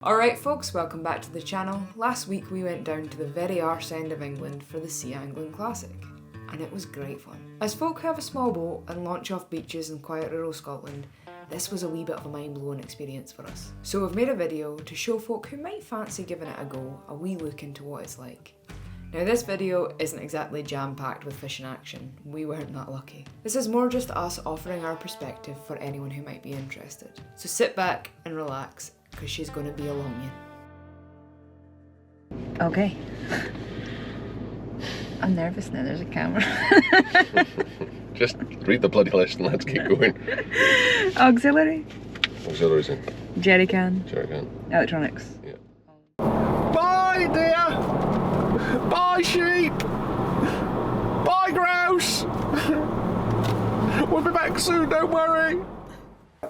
Alright folks, welcome back to the channel. Last week we went down to the very arse end of England for the Sea Angling Classic, and it was great fun. As folk who have a small boat and launch off beaches in quiet rural Scotland, this was a wee bit of a mind-blowing experience for us. So we've made a video to show folk who might fancy giving it a go a wee look into what it's like. Now this video isn't exactly jam-packed with fishing action, we weren't that lucky. This is more just us offering our perspective for anyone who might be interested. So sit back and relax, because she's going to be along you. Okay. I'm nervous now, there's a camera. Just read the bloody list and let's keep going. Auxiliary. Auxiliaries in. Jerry can. Jerry can. Electronics. Yeah. Bye dear! Bye sheep! Bye grouse! We'll be back soon, don't worry!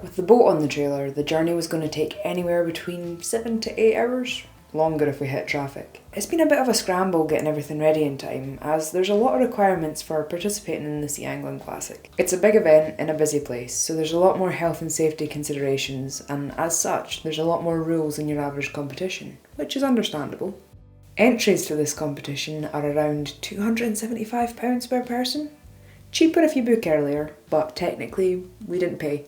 With the boat on the trailer, the journey was going to take anywhere between 7 to 8 hours, longer if we hit traffic. It's been a bit of a scramble getting everything ready in time, as there's a lot of requirements for participating in the Sea Angling Classic. It's a big event in a busy place, so there's a lot more health and safety considerations, and as such, there's a lot more rules than your average competition, which is understandable. Entries to this competition are around £275 per person. Cheaper if you book earlier, but technically, we didn't pay.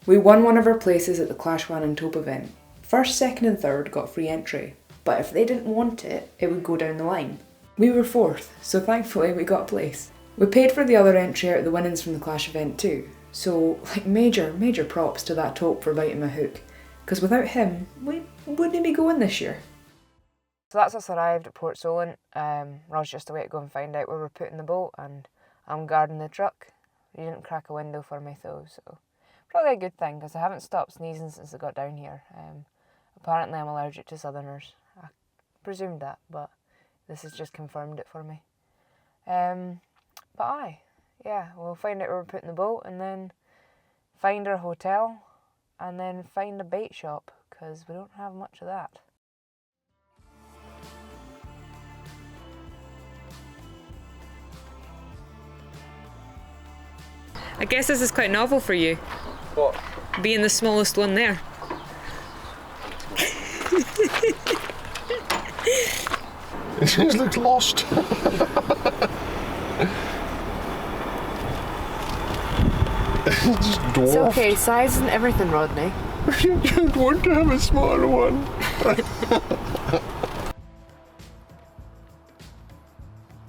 We won one of our places at the Clash 1 and Tope event. First, second and third got free entry, but if they didn't want it, it would go down the line. We were fourth, so thankfully we got a place. We paid for the other entry out of the winnings from the Clash event too, so major props to that Tope for biting my hook, because without him, we wouldn't be going this year. So that's us arrived at Port Solent. Rod's just away to go and find out where we're putting the boat, and I'm guarding the truck. He didn't crack a window for me though, so probably a good thing, because I haven't stopped sneezing since I got down here. Apparently I'm allergic to southerners. I presumed that, but this has just confirmed it for me. Yeah, we'll find out where we're putting the boat, and then find our hotel, and then find a bait shop, because we don't have much of that. I guess this is quite novel for you. What? Being the smallest one there. It just looks lost. Just dwarf. It's okay, size isn't everything, Rodney. You don't want to have a smaller one.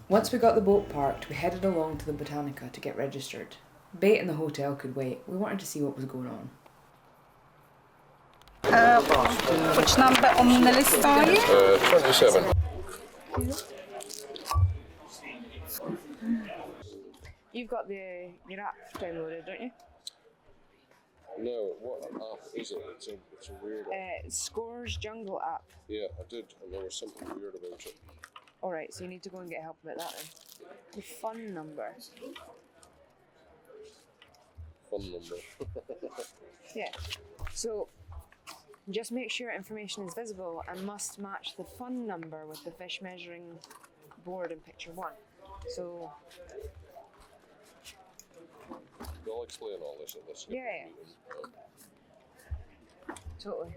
Once we got the boat parked, we headed along to the Botanica to get registered. Bait in the hotel could wait. We wanted to see what was going on. Which number on the list are you? 27. You've got your app downloaded, don't you? No, what app is it? It's a weird app. Scores Jungle app. Yeah, I did, and there was something weird about it. Alright, so you need to go and get help about that then. The fun number. Fun number. Yeah. So just make sure information is visible and must match the fun number with the fish measuring board in picture 1. So They'll explain all this at this. yeah. Totally.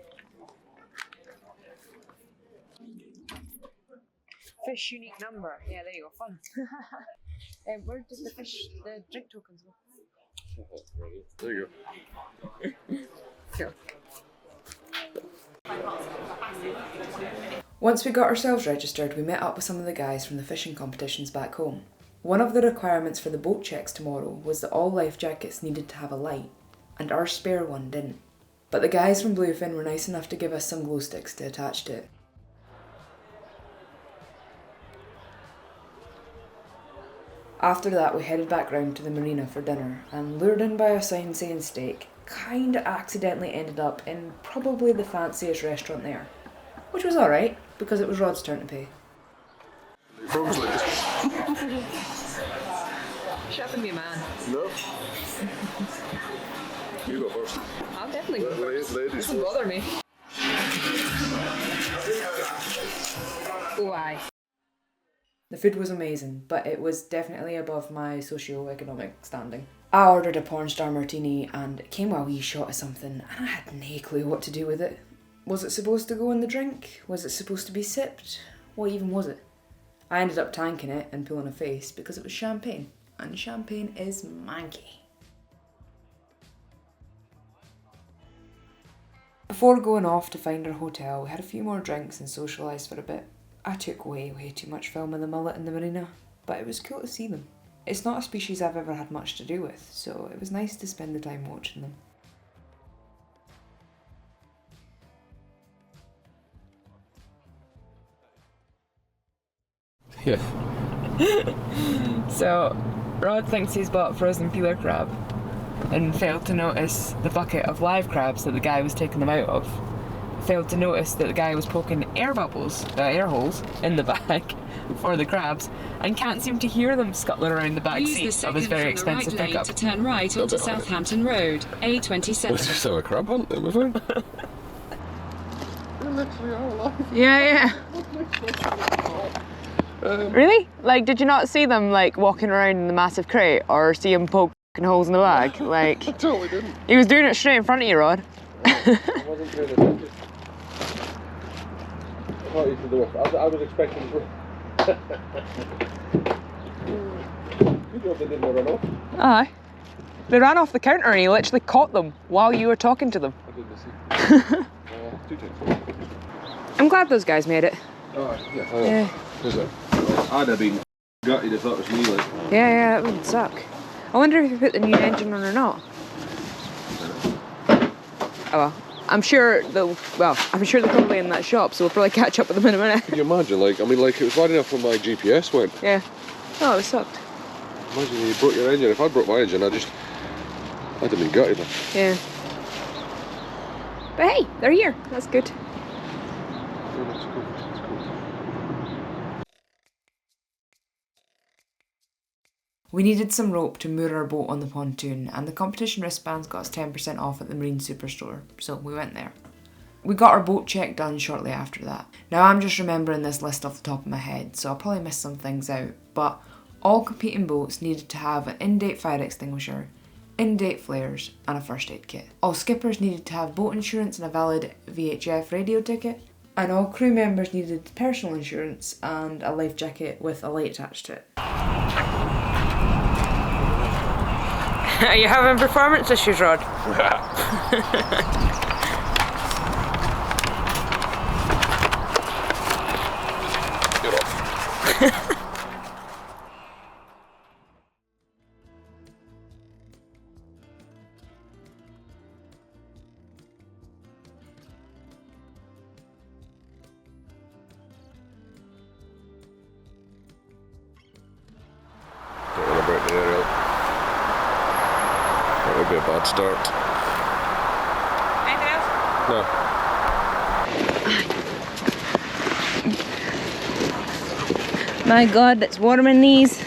Fish unique number. Yeah, there you go. Fun. Where did the drink tokens go? Ready? There you go. Cool. Once we got ourselves registered, we met up with some of the guys from the fishing competitions back home. One of the requirements for the boat checks tomorrow was that all life jackets needed to have a light, and our spare one didn't. But the guys from Bluefin were nice enough to give us some glow sticks to attach to it. After that, we headed back round to the marina for dinner, and lured in by a sign saying steak, kinda accidentally ended up in probably the fanciest restaurant there. Which was alright, because it was Rod's turn to pay. Frogs like Shut me, man. No. You go first. I'll definitely go first. Ladies Doesn't first. bother me. Why? The food was amazing, but it was definitely above my socio-economic standing. I ordered a porn star martini and it came with a wee shot of something and I had no clue what to do with it. Was it supposed to go in the drink? Was it supposed to be sipped? What even was it? I ended up tanking it and pulling a face because it was champagne, and champagne is manky. Before going off to find our hotel, we had a few more drinks and socialised for a bit. I took way too much film of the mullet in the marina, but it was cool to see them. It's not a species I've ever had much to do with, so it was nice to spend the time watching them. Yeah. So, Rod thinks he's bought frozen peeler crab and failed to notice the bucket of live crabs that the guy was taking them out of. Failed to notice that the guy was poking air holes in the bag for the crabs, and can't seem to hear them scuttling around the back seat of his very expensive pickup. To turn right onto Southampton Road, A27. Let's just have a crab hunt then, my friend. They literally are alive. Yeah. Really? Like, did you not see them like walking around in the massive crate, or see him poking holes in the bag? Like, I totally didn't. He was doing it straight in front of you, Rod. I wasn't paying attention. I thought you said the worst. I was expecting. Good job they didn't run off. Aye. They ran off the counter and he literally caught them while you were talking to them. I didn't see. 2 times. I'm glad those guys made it. Oh, yeah. Is it? I'd have been gutted if that was me, like. Yeah, that would suck. I wonder if you put the new engine on or not. Oh well. I'm sure they're probably in that shop, so we'll probably catch up with them in a minute. Can you imagine? Like, I mean, like, it was right enough when my GPS went. Yeah. Oh, it sucked. Imagine you broke your engine. If I broke my engine, I'd have been gutted. Like. Yeah. But hey, they're here. That's good. Yeah, that's cool. That's cool. We needed some rope to moor our boat on the pontoon, and the competition wristbands got us 10% off at the Marine Superstore, so we went there. We got our boat check done shortly after that. Now I'm just remembering this list off the top of my head, so I'll probably miss some things out, but all competing boats needed to have an in-date fire extinguisher, in-date flares, and a first aid kit. All skippers needed to have boat insurance and a valid VHF radio ticket, and all crew members needed personal insurance and a life jacket with a light attached to it. Are you having performance issues, Rod? Get off. Don't want to break the aerial. That would be a bad start. Anything else? No. My God, it's warm in these.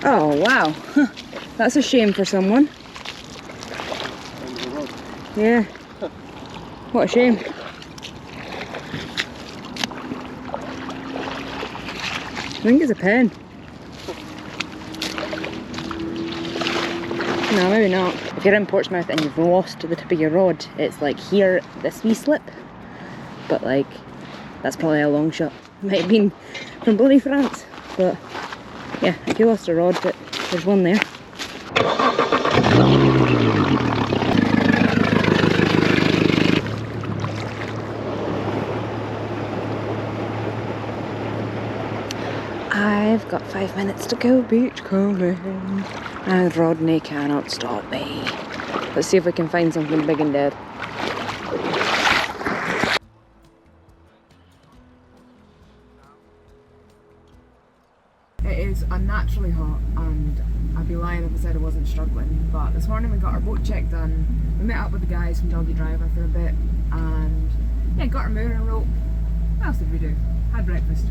Oh wow, that's a shame for someone. Yeah, what a shame. I think it's a pen. No, maybe not. If you're in Portsmouth and you've lost the tip of your rod, it's like here, this wee slip. But like, that's probably a long shot. Might have been from bloody France. But yeah, if you lost a rod, but there's one there. I've got 5 minutes to go beach combing, and Rodney cannot stop me. Let's see if we can find something big and dead. It is unnaturally hot, and I'd be lying if I said I wasn't struggling, but this morning we got our boat check done. We met up with the guys from Doggy Driver for a bit, and yeah, got our mooring rope. What else did we do? Had breakfast.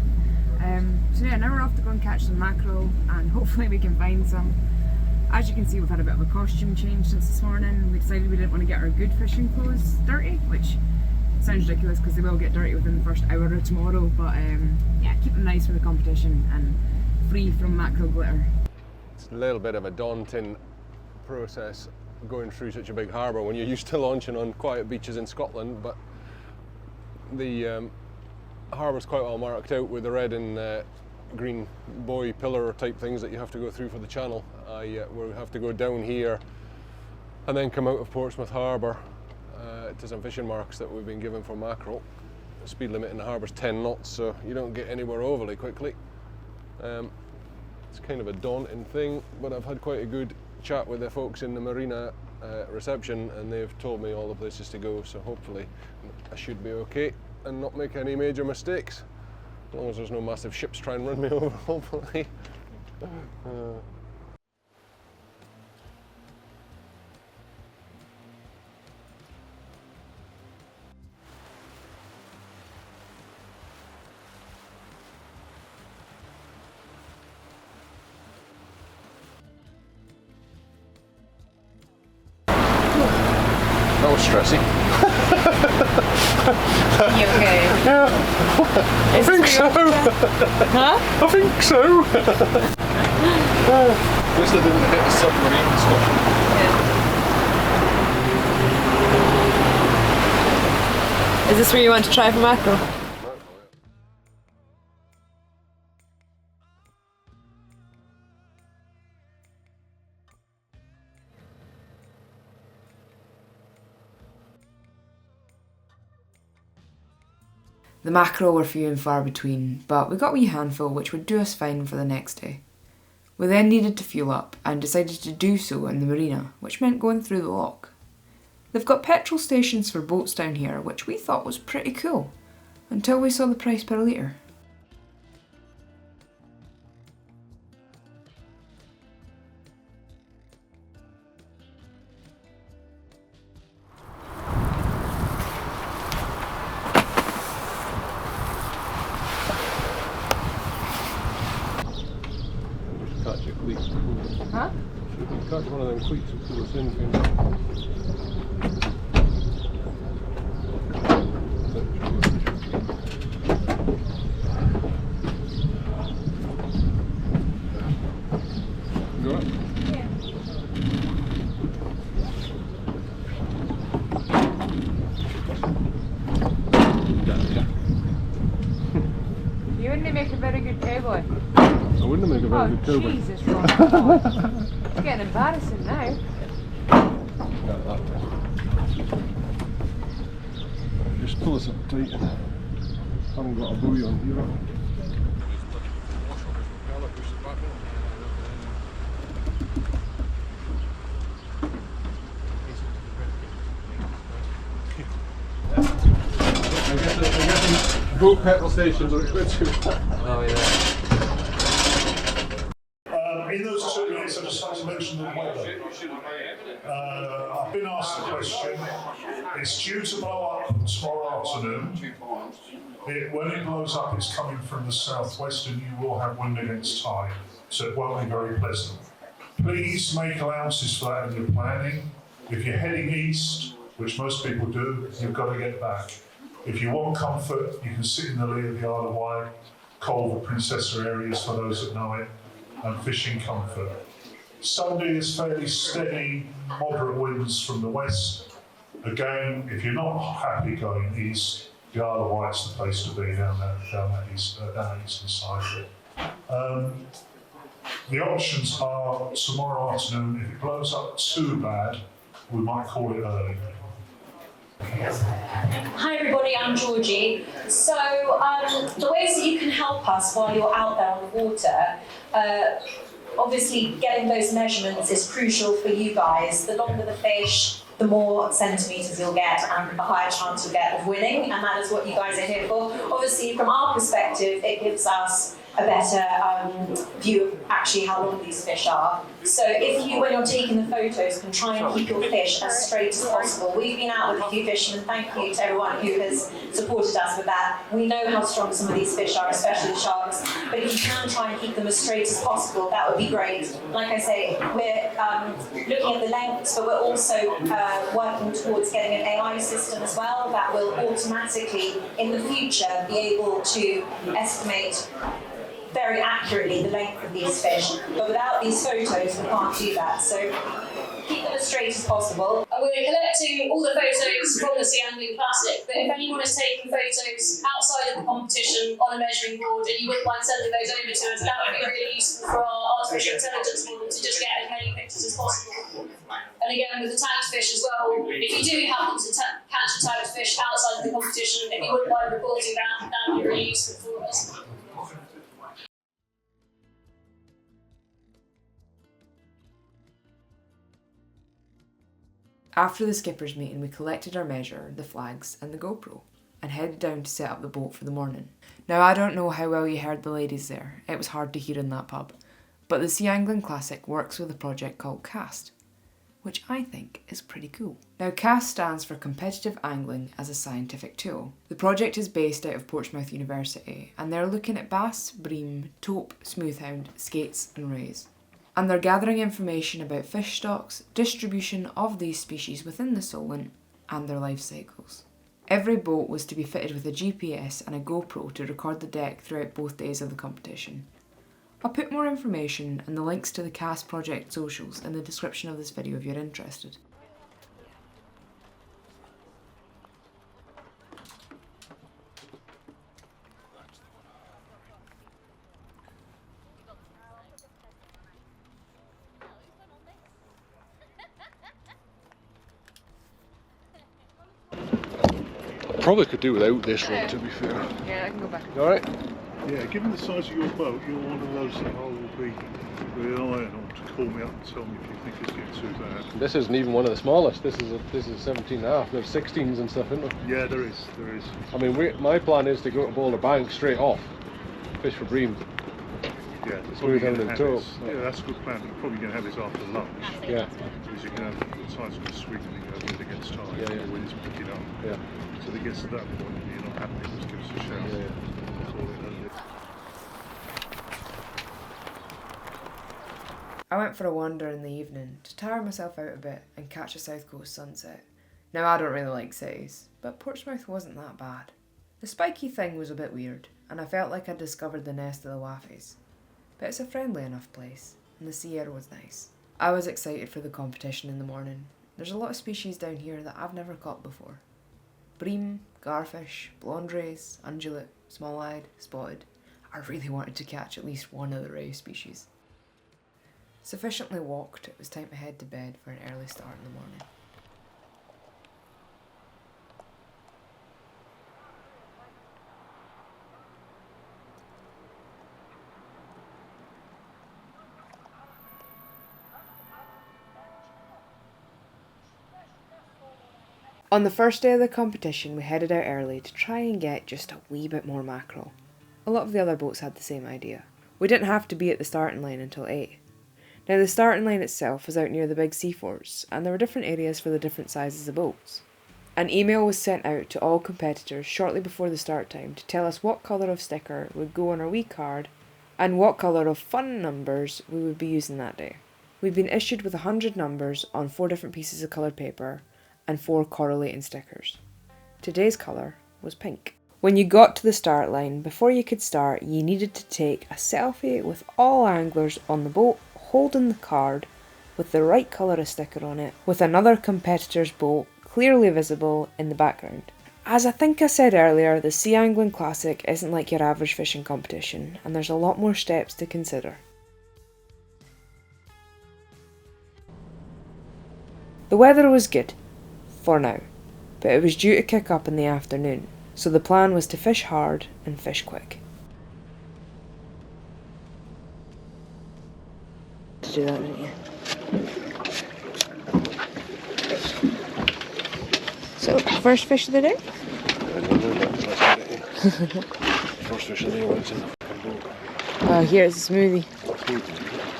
So yeah, now we're off to go and catch some mackerel, and hopefully we can find some. As you can see, we've had a bit of a costume change since this morning. We decided we didn't want to get our good fishing clothes dirty, which sounds ridiculous because they will get dirty within the first hour of tomorrow, but yeah, keep them nice for the competition and free from mackerel glitter. It's a little bit of a daunting process going through such a big harbour when you're used to launching on quiet beaches in Scotland, but the harbour's quite well marked out with the red and green buoy pillar type things that you have to go through for the channel. We'll have to go down here and then come out of Portsmouth Harbour to some fishing marks that we've been given for mackerel. The speed limit in the harbour's 10 knots, so you don't get anywhere overly quickly. It's kind of a daunting thing, but I've had quite a good chat with the folks in the marina reception, and they've told me all the places to go, so hopefully I should be okay and not make any major mistakes. As long as there's no massive ships trying to run me over, hopefully. That was stressy. You okay? Yeah, I think so. Huh? I think so. At least I didn't hit the submarine stuff. Yeah. Is this where you want to try for mackerel? The mackerel were few and far between, but we got a wee handful which would do us fine for the next day. We then needed to fuel up and decided to do so in the marina, which meant going through the lock. They've got petrol stations for boats down here, which we thought was pretty cool, until we saw the price per litre. Catch a cleat. Huh? If you can catch one of them cleats and pull us in. Go up. You wouldn't make a very good cowboy. I wouldn't make a very good cowboy. Jesus, Ron. It's getting embarrassing now. Got that. Just pull us up tight. I haven't got a buoy on here. I guess boat petrol stations are expensive. Oh yeah. In those 2 minutes, I just like to mention the weather. I've been asked the question. It's due to blow up tomorrow afternoon. When it blows up, it's coming from the southwest, and you will have wind against tide, so it won't be very pleasant. Please make allowances for that in your planning. If you're heading east, which most people do, you've got to get back. If you want comfort, you can sit in the lee of the Isle of Wight, Cove, Princessa areas for those that know it, and fishing comfort. Sunday is fairly steady, moderate winds from the west. Again, if you're not happy going east, the Isle of Wight's the place to be down that eastern side of it. The options are tomorrow afternoon. If it blows up too bad, we might call it early. Hi everybody, I'm Georgie. So the ways that you can help us while you're out there on the water, obviously getting those measurements is crucial for you guys. The longer the fish, the more centimetres you'll get and the higher chance you'll get of winning, and that is what you guys are here for. Obviously from our perspective, it gives us a better view of actually how long these fish are. So if you, when you're taking the photos, can try and keep your fish as straight as possible. We've been out with a few fishermen, thank you to everyone who has supported us with that. We know how strong some of these fish are, especially the sharks, but if you can try and keep them as straight as possible, that would be great. Like I say, we're looking at the lengths, but we're also working towards getting an AI system as well that will automatically, in the future, be able to estimate very accurately the length of these fish, but without these photos we can't do that. So keep them as straight as possible. And we're collecting all the photos from the Sea Angling Classic, but if anyone is taking photos outside of the competition on a measuring board and you wouldn't mind sending those over to us, that would be really useful for our artificial intelligence model to just get as many pictures as possible. And again, with the tagged fish as well, if you do happen to catch a tagged fish outside of the competition, if you wouldn't mind reporting that, that would be really useful for us. After the skipper's meeting, we collected our measure, the flags and the GoPro and headed down to set up the boat for the morning. Now I don't know how well you heard the ladies there, it was hard to hear in that pub, but the Sea Angling Classic works with a project called CAST, which I think is pretty cool. Now CAST stands for Competitive Angling as a Scientific Tool. The project is based out of Portsmouth University and they're looking at bass, bream, tope, smoothhound, skates and rays. And they're gathering information about fish stocks, distribution of these species within the Solent, and their life cycles. Every boat was to be fitted with a GPS and a GoPro to record the deck throughout both days of the competition. I'll put more information and the links to the CAST project socials in the description of this video if you're interested. Probably could do without this one, to be fair. Yeah, I can go back. Alright? Yeah, given the size of your boat, you're one of those that I will be relying on to call me up and tell me if you think it's getting too bad. This isn't even one of the smallest. This is 17 and a half. There's 16s and stuff, isn't there? Yeah, there is. I mean, my plan is to go to Boulder Bank straight off, fish for bream. Yeah, Smooth down in tow. Yeah, that's a good plan. But you're probably going to have this after lunch. Yeah. Because you can have the tide's going to swing and the wind against tide. Yeah, yeah. The wind's picking up. Yeah. So it gets to that point and you're not happy, just give us a shout. Yeah, yeah. That's all it is. I went for a wander in the evening to tire myself out a bit and catch a south coast sunset. Now I don't really like cities, but Portsmouth wasn't that bad. The spiky thing was a bit weird, and I felt like I'd discovered the nest of the waffies. But it's a friendly enough place, and the sea air was nice. I was excited for the competition in the morning. There's a lot of species down here that I've never caught before. Bream, garfish, blonde rays, ungulate, small-eyed, spotted. I really wanted to catch at least one of the ray species. Sufficiently walked, it was time to head to bed for an early start in the morning. On the first day of the competition, we headed out early to try and get just a wee bit more mackerel. A lot of the other boats had the same idea. We didn't have to be at the starting line until 8. Now the starting line itself was out near the big seaforts, and there were different areas for the different sizes of boats. An email was sent out to all competitors shortly before the start time to tell us what colour of sticker would go on our wee card and what colour of fun numbers we would be using that day. We'd been issued with 100 numbers on 4 different pieces of coloured paper and 4 correlating stickers. Today's colour was pink. When you got to the start line, before you could start, you needed to take a selfie with all anglers on the boat holding the card with the right colour of sticker on it, with another competitor's boat clearly visible in the background. As I think I said earlier, the Sea Angling Classic isn't like your average fishing competition, and there's a lot more steps to consider. The weather was good, for now, but it was due to kick up in the afternoon, so the plan was to fish hard and fish quick. To do that, didn't you? So, first fish of the day? First fish of the day went in. Oh, here's a smoothie.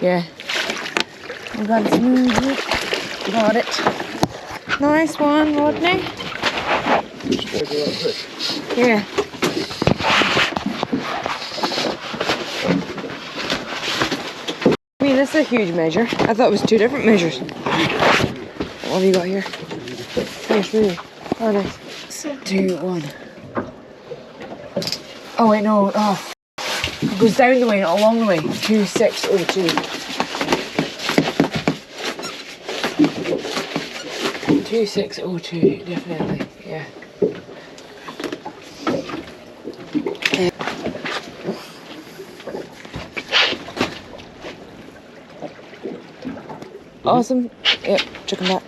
Yeah. We got a smoothie. Got it. Nice one, Rodney. Yeah. I mean, that's a huge measure. I thought it was 2 different measures. What have you got here? Here's smoothie. Oh, nice. 2, 1. Oh, wait, no. Oh. It goes down the way, not along the way. 2, 6, 0, 2. 2602, definitely, yeah. Awesome. Yep, chuck 'em back.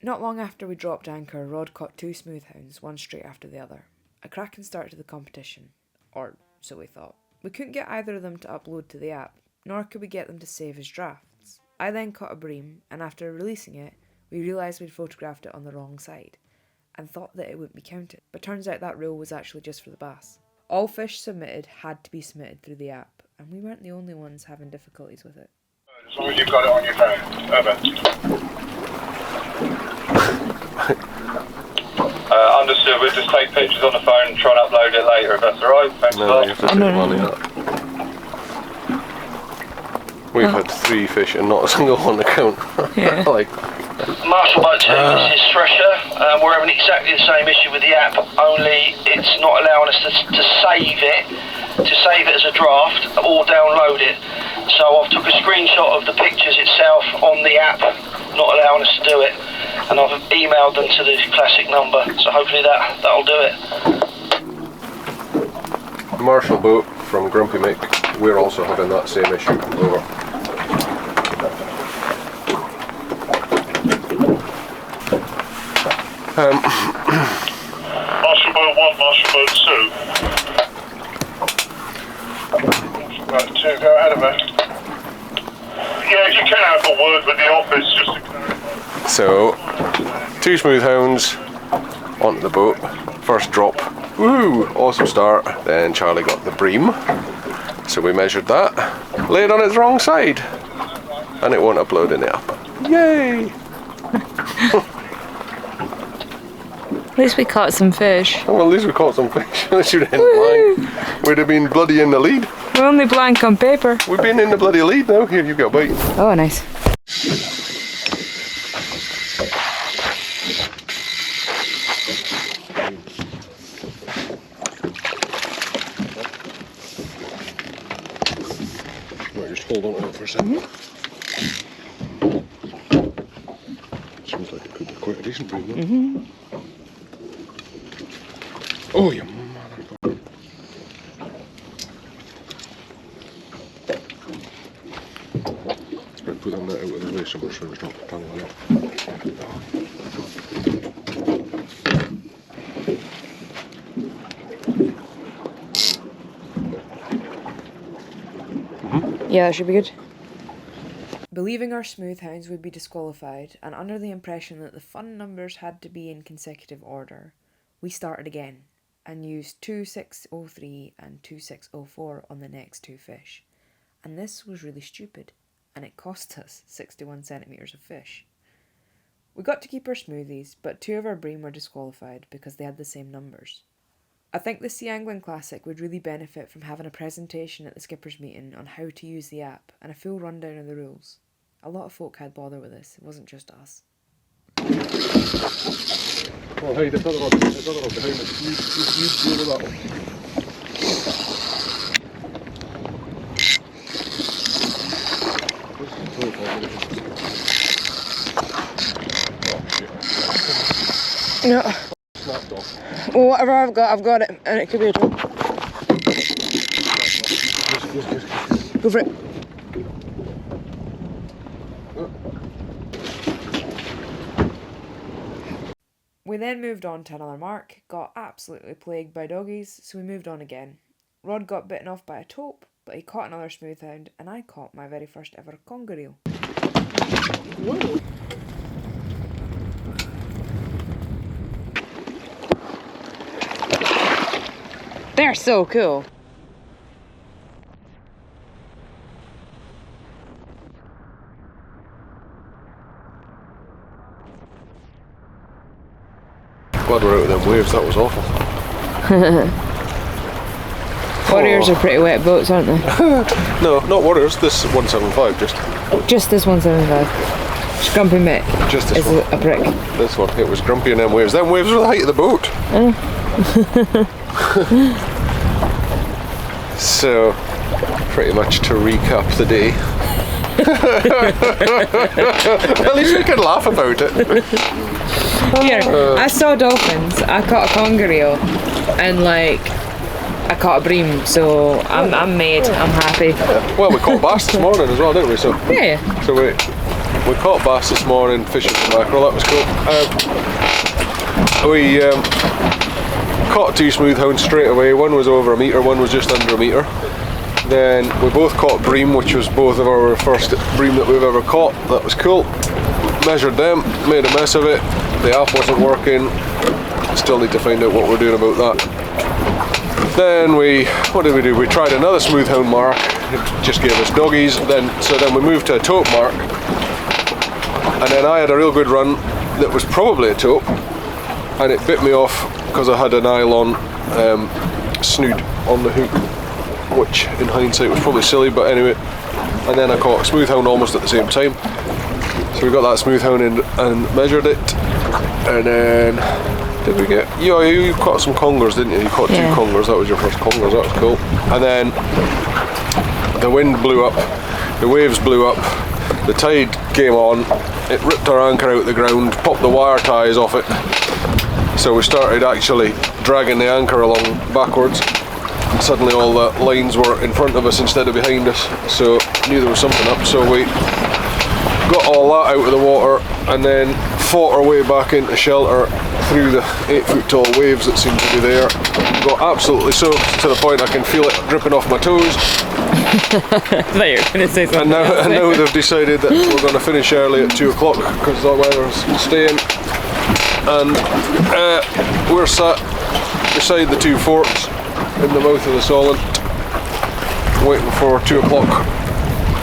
Not long after we dropped anchor, Rod caught 2 smooth hounds, one straight after the other. A cracking start to the competition. Or so we thought. We couldn't get either of them to upload to the app, nor could we get them to save as drafts. I then caught a bream, and after releasing it, we realised we'd photographed it on the wrong side, and thought that it wouldn't be counted. But turns out that rule was actually just for the bass. All fish submitted had to be submitted through the app, and we weren't the only ones having difficulties with it. As long as you've got it on your phone. Over. Understood. We'll just take pictures on the phone and try and upload it later if that's alright. Thanks a lot. You have to take money up. We've had 3 fish and not a single one to count. Yeah. Like, Marshall Boat 2, this is Thresher. We're having exactly the same issue with the app, only it's not allowing us to save it as a draft or download it. So I've took a screenshot of the pictures itself on the app, not allowing us to do it, and I've emailed them to the classic number, so hopefully that'll do it. Marshall Boat from Grumpy Mick, we're also having that same issue. Over. Marshall Boat 1, Marshall Boat 2. Marshall Boat 2, go ahead of me. Yeah, you can have a word with the office just to clarify. So, 2 smooth hounds onto the boat. First drop, woo, awesome start. Then Charlie got the bream, so we measured that, laid on its wrong side, and it won't upload in the app. Yay! At least we caught some fish. Oh, well, at least we caught some fish. Unless you'd been blind, we'd have been bloody in the lead. We're only blank on paper. We've been in the bloody lead now. Here, you got a bite. Oh, nice. Right, just hold on to it for a second. Seems like it could be quite a decent bream, though. Oh, you motherfucker. Right, put that net out of the way somewhere so it's not tangling up. Yeah, that should be good. Believing our smooth hounds would be disqualified, and under the impression that the fun numbers had to be in consecutive order, we started again and used 2603 and 2604 on the next 2 fish. And this was really stupid, and it cost us 61 centimetres of fish. We got to keep our smoothies, but 2 of our bream were disqualified because they had the same numbers. I think the Sea Angling Classic would really benefit from having a presentation at the skippers meeting on how to use the app and a full rundown of the rules. A lot of folk had bother with this, it wasn't just us. Oh, hey, there's another one behind us. You deal with that one. No. Snapped off. Well, whatever I've got it, and it could be a joke. Go for it. We then moved on to another mark, got absolutely plagued by doggies, so we moved on again. Rod got bitten off by a tope, but he caught another smooth hound, and I caught my very first ever conger eel. Whoa. They're so cool. Glad we're out of them waves, that was awful. Warriors are pretty wet boats, aren't they? No, not Warriors, this 175 just. Just this 175. It's Grumpy Mick. Just this It's one. a brick. This one, it was Grumpy and them waves. Them waves were the height of the boat. So, pretty much to recap the day. At least we can laugh about it. Here, I saw dolphins, I caught a conger eel, and like, I caught a bream, so I'm made, I'm happy. Well, we caught bass this morning as well, didn't we? So Yeah. So we caught bass this morning, fishing for mackerel. That was cool. We caught 2 smooth hounds straight away. One was over a metre, one was just under a metre. Then we both caught bream, which was both of our first bream that we've ever caught. That was cool. Measured them, made a mess of it. The app wasn't working. Still need to find out what we're doing about that. Then what did we do? We tried another smooth hound mark. It just gave us doggies. Then we moved to a tope mark. And then I had a real good run that was probably a tope. And it bit me off because I had a nylon snood on the hook, which in hindsight was probably silly, but anyway. And then I caught a smooth hound almost at the same time. So we got that smooth hound in and measured it. And then, did we get, yeah, you caught some congers, didn't you? You caught 2 congers, that was your first congers, that was cool. And then the wind blew up, the waves blew up, the tide came on, it ripped our anchor out the ground, popped the wire ties off it. So we started actually dragging the anchor along backwards. Suddenly all the lines were in front of us instead of behind us, so knew there was something up. So we got all that out of the water and then fought our way back into shelter through the 8-foot tall waves that seemed to be there. Got absolutely soaked to the point I can feel it dripping off my toes. I thought you were going to say something and now they've decided that we're going to finish early at 2 o'clock because the weather's staying. And we're sat beside the 2 forks in the mouth of the Solent, waiting for 2 o'clock.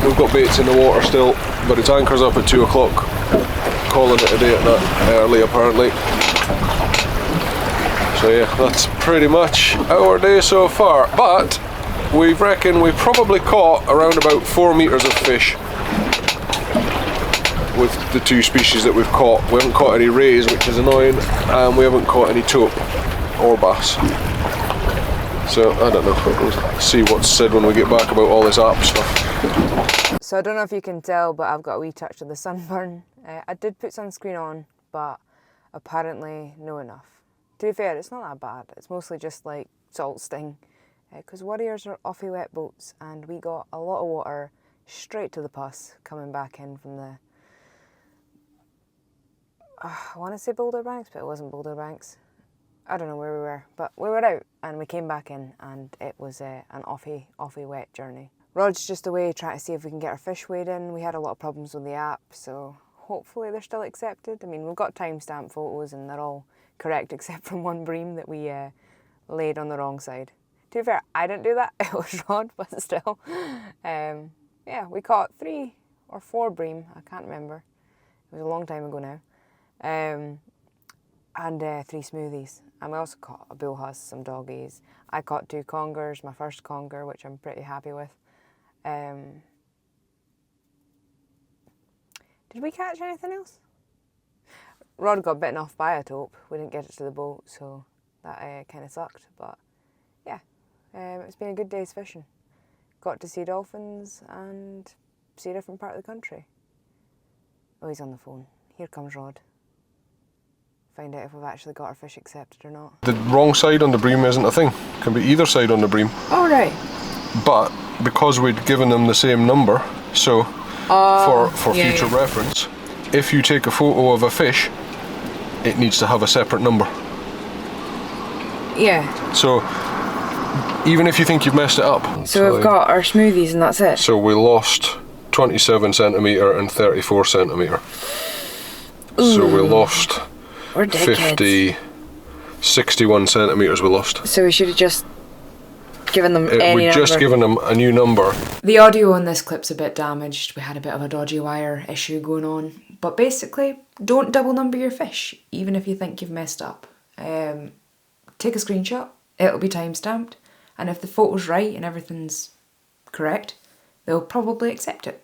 We've got baits in the water still, but its anchor's up at 2 o'clock. Calling it a day at that early apparently. So yeah, that's pretty much our day so far. But we reckon we probably caught around about 4 metres of fish with the 2 species that we've caught. We haven't caught any rays, which is annoying, and we haven't caught any tope or bass. So I don't know, we'll see what's said when we get back about all this app stuff. So I don't know if you can tell, but I've got a wee touch of the sunburn. I did put sunscreen on, but apparently no enough. To be fair, it's not that bad. It's mostly just like salt sting, because warriors are awfully wet boats, and we got a lot of water straight to the pus coming back in from the, I want to say Boulder Banks, but it wasn't Boulder Banks. I don't know where we were, but we were out and we came back in, and it was an awfully wet journey. Rod's just away trying to see if we can get our fish weighed in. We had a lot of problems with the app, so hopefully they're still accepted. I mean, we've got timestamp photos and they're all correct except from one bream that we laid on the wrong side. To be fair, I didn't do that, it was Rod, but still. Yeah, we caught 3 or 4 bream, I can't remember. It was a long time ago now. And 3 smoothies. And we also caught a bullhuss, some doggies. I caught 2 congers, my first conger, which I'm pretty happy with. Did we catch anything else? Rod got bitten off by a tope. We didn't get it to the boat, so that kind of sucked. But yeah, it's been a good day's fishing. Got to see dolphins and see a different part of the country. Oh, he's on the phone. Here comes Rod. Find out if we've actually got our fish accepted or not. The wrong side on the bream isn't a thing. It can be either side on the bream. Oh, right. But because we'd given them the same number, so for future reference, if you take a photo of a fish, it needs to have a separate number. Yeah. So even if you think you've messed it up. So we've got our smoothies and that's it. So we lost 27 centimetre and 34 centimetre. So we lost 61 centimetres we lost. So we should have just given them any We'd number. just given them a new number. The audio on this clip's a bit damaged. We had a bit of a dodgy wire issue going on. But basically, don't double number your fish, even if you think you've messed up. Take a screenshot, it'll be timestamped, and if the photo's right and everything's correct, they'll probably accept it.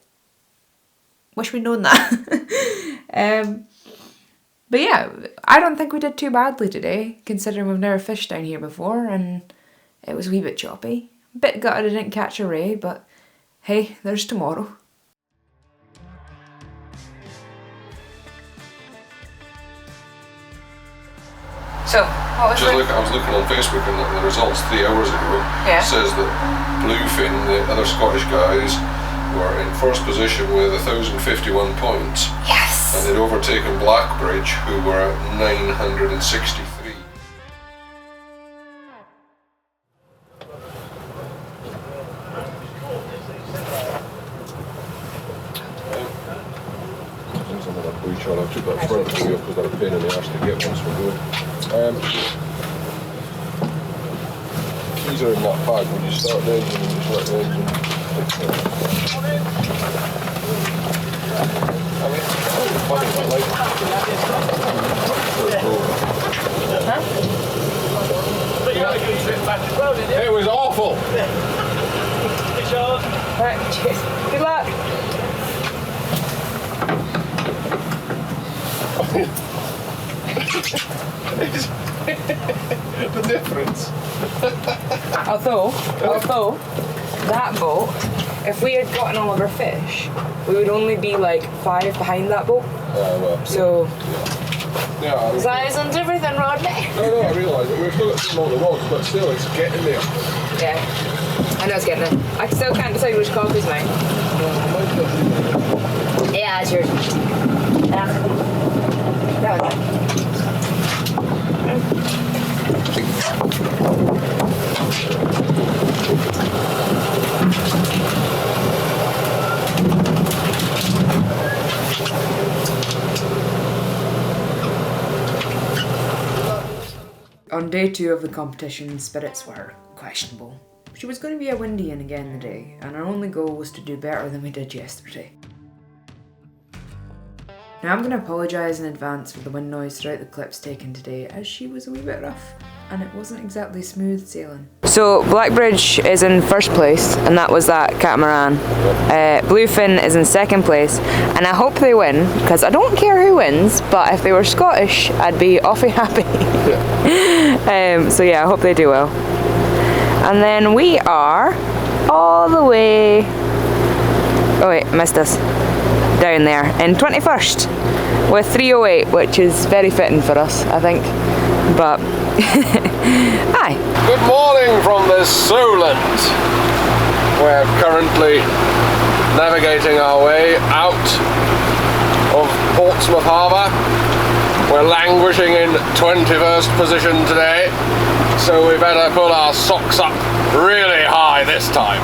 Wish we'd known that. But yeah, I don't think we did too badly today, considering we've never fished down here before, and it was a wee bit choppy. A bit gutted I didn't catch a ray, but hey, there's tomorrow. So, what was it? I was looking on Facebook and the results 3 hours ago. Yeah. It says that Bluefin, the other Scottish guys, were in first position with 1,051 points. Yes! And they'd overtaken Blackbridge, who were at 963. There's another blue shot. I took that front wheel because they're a pain in the arse to get once we're going. Keys are in that bag. When you start the engine and you start the engine. It was awful! Right, cheers. Good luck. The difference. Although, that boat, if we had gotten all of our fish, we would only be like 5 behind that boat. Well, So, yeah, size and everything, Rodney. no, I realise it. We've still got some on the rods, but still, it's getting there. Yeah, I know it's getting there. I still can't decide which coffee's mine. Yeah, it's yours. That was it. On day 2 of the competition, spirits were questionable. She was going to be a windy one again today, and our only goal was to do better than we did yesterday. Now I'm going to apologise in advance for the wind noise throughout the clips taken today, as she was a wee bit rough, and it wasn't exactly smooth sailing. So Blackbridge is in first place, and that was that catamaran. Bluefin is in second place, and I hope they win, because I don't care who wins, but if they were Scottish, I'd be awfully happy. So yeah, I hope they do well. And then we are all the way, oh wait, missed us, down there in 21st with 308, which is very fitting for us, I think. But hi. Good morning from the Solent. We're currently navigating our way out of Portsmouth Harbour. We're languishing in 21st position today, so we better pull our socks up really high this time.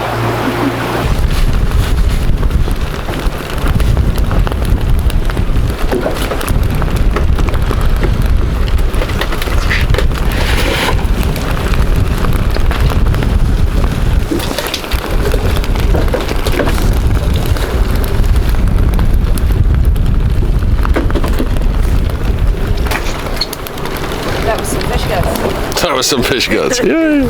That was some fish guts. Yay!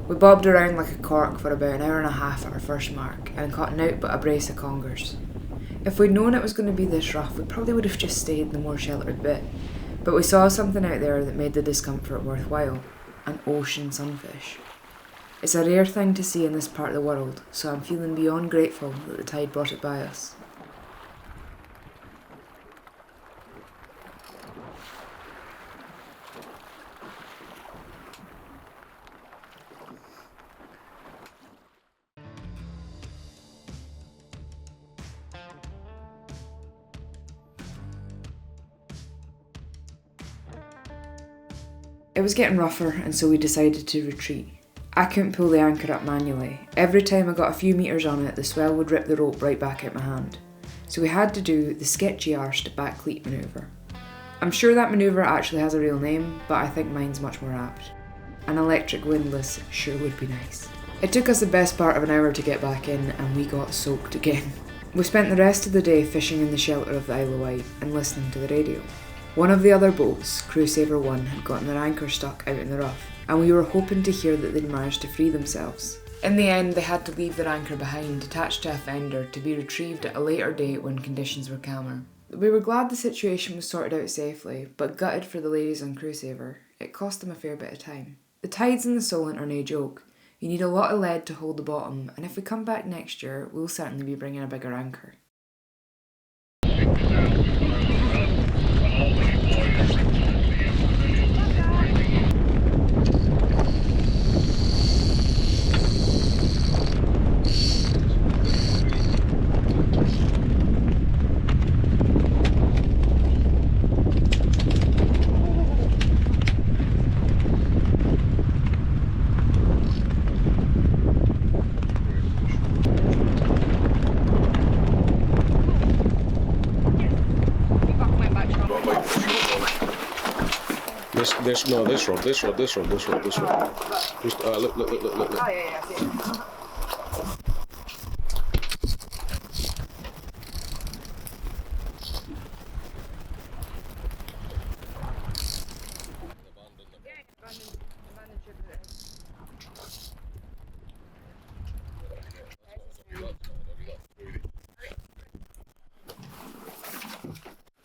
We bobbed around like a cork for about an hour and a half at our first mark and caught naught but a brace of congers. If we'd known it was going to be this rough, we probably would have just stayed in the more sheltered bit, but we saw something out there that made the discomfort worthwhile: an ocean sunfish. It's a rare thing to see in this part of the world, so I'm feeling beyond grateful that the tide brought it by us. It was getting rougher, and so we decided to retreat. I couldn't pull the anchor up manually. Every time I got a few metres on it, the swell would rip the rope right back out my hand. So we had to do the sketchy arsed back cleat manoeuvre. I'm sure that manoeuvre actually has a real name, but I think mine's much more apt. An electric windlass sure would be nice. It took us the best part of an hour to get back in, and we got soaked again. We spent the rest of the day fishing in the shelter of the Isle of Wight and listening to the radio. One of the other boats, Crusader 1, had gotten their anchor stuck out in the rough, and we were hoping to hear that they'd managed to free themselves. In the end, they had to leave their anchor behind, attached to a fender, to be retrieved at a later date when conditions were calmer. We were glad the situation was sorted out safely, but gutted for the ladies on Crusader. It cost them a fair bit of time. The tides in the Solent are no joke. You need a lot of lead to hold the bottom, and if we come back next year, we'll certainly be bringing a bigger anchor. This rod. Just look. Oh yeah, I see it.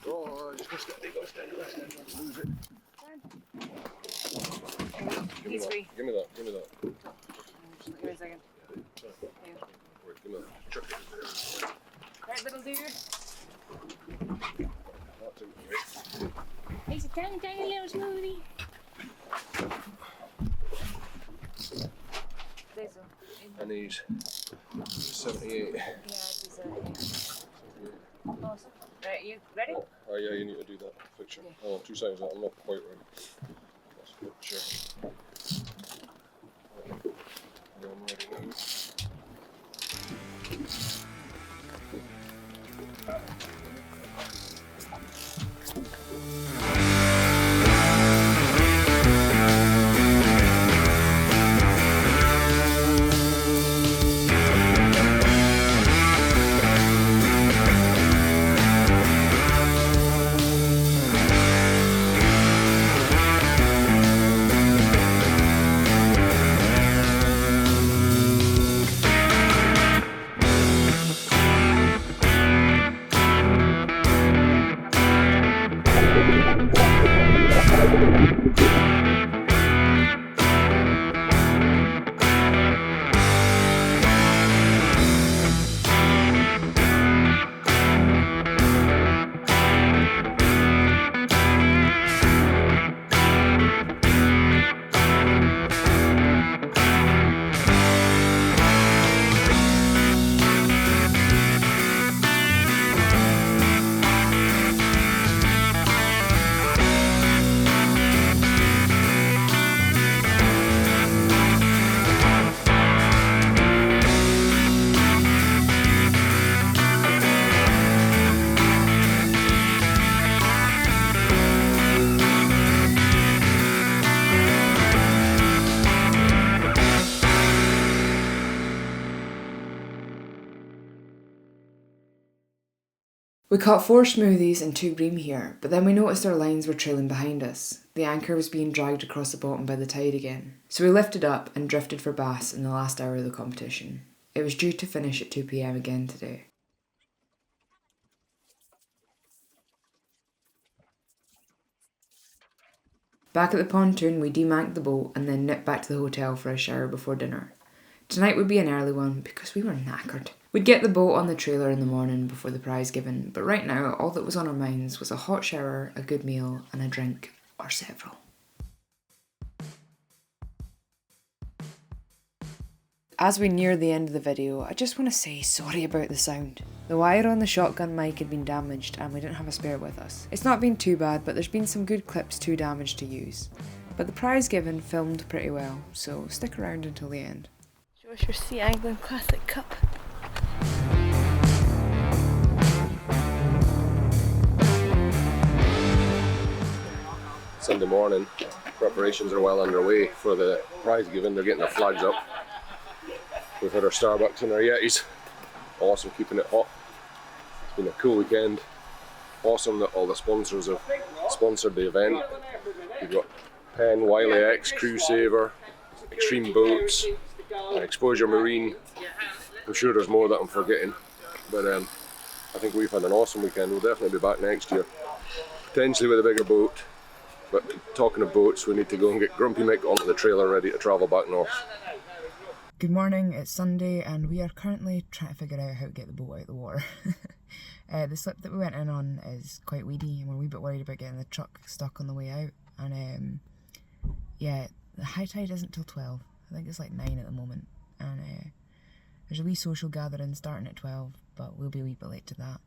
Oh, just go steady. Lose it. He's free. Give me that. Give me a second. Wait, give me that. Chuck it. Right, little dude. That's it. He's a tiny little smoothie. And he's 78. Yeah, he's 78. Awesome. Right, you ready? Oh yeah, you need to do that picture. Yeah. Oh, 2 seconds. I'm not quite ready. That's a picture. Yeah, I'm ready now. We caught 4 smoothies and 2 bream here, but then we noticed our lines were trailing behind us. The anchor was being dragged across the bottom by the tide again. So we lifted up and drifted for bass in the last hour of the competition. It was due to finish at 2 PM again today. Back at the pontoon, we demanked the boat and then nipped back to the hotel for a shower before dinner. Tonight would be an early one because we were knackered. We'd get the boat on the trailer in the morning before the prize giving, but right now all that was on our minds was a hot shower, a good meal and a drink or several. As we near the end of the video, I just want to say sorry about the sound. The wire on the shotgun mic had been damaged and we didn't have a spare with us. It's not been too bad, but there's been some good clips too damaged to use. But the prize given filmed pretty well, so stick around until the end. Show us your Sea Angling Classic Cup. Sunday morning, preparations are well underway for the prize giving. They're getting their flags up. We've had our Starbucks and our Yetis. Awesome, keeping it hot. It's been a cool weekend. Awesome that all the sponsors have sponsored the event. We've got Penn, Wiley X, Crew Saver, Extreme Boats, Exposure Marine. I'm sure there's more that I'm forgetting, but I think we've had an awesome weekend. We'll definitely be back next year, potentially with a bigger boat. But talking of boats, we need to go and get Grumpy Mick onto the trailer ready to travel back north. Good morning, it's Sunday and we are currently trying to figure out how to get the boat out of the water. The slip that we went in on is quite weedy and we're a wee bit worried about getting the truck stuck on the way out. And yeah, the high tide isn't till 12. I think it's like 9 at the moment. And there's a wee social gathering starting at 12, but we'll be a wee bit late to that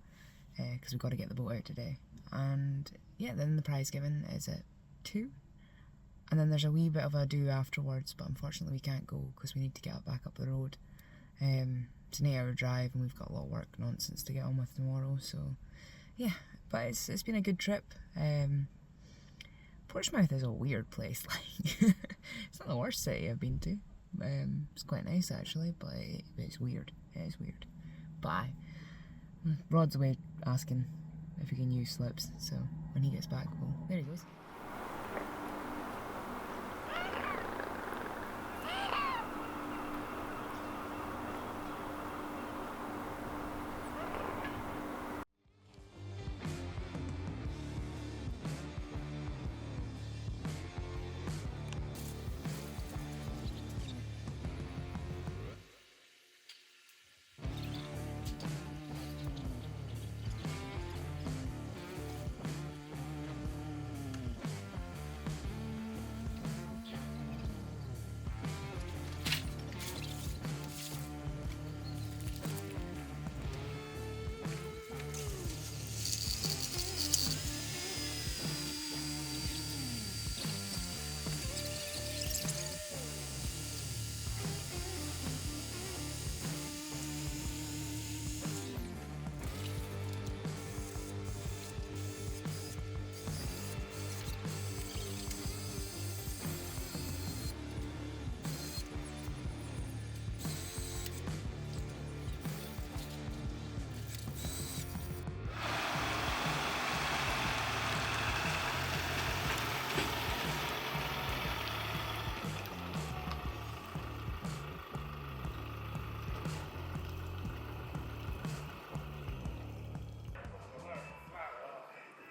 because we've got to get the boat out today. And yeah, then the prize giving is at 2. And then there's a wee bit of a do afterwards, but unfortunately we can't go because we need to get back up the road. It's an 8-hour drive and we've got a lot of work nonsense to get on with tomorrow, so yeah, but it's been a good trip. Portsmouth is a weird place, like it's not the worst city I've been to. It's quite nice actually, but it's weird. It is weird. Bye. Rod's away asking if he can use slips, so when he gets back, well, there he goes.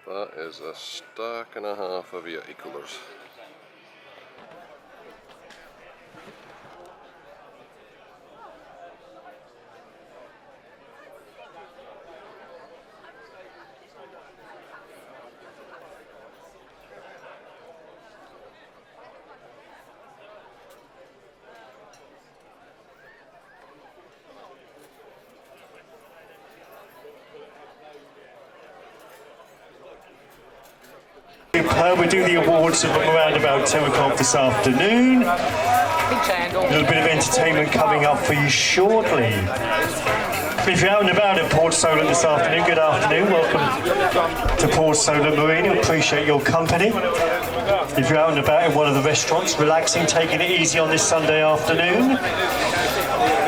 That is a stack and a half of Yeti coolers. We do the awards around about 10 o'clock this afternoon. A little bit of entertainment coming up for you shortly. If you're out and about at Port Solent this afternoon, good afternoon. Welcome to Port Solent Marine. We appreciate your company. If you're out and about in one of the restaurants, relaxing, taking it easy on this Sunday afternoon.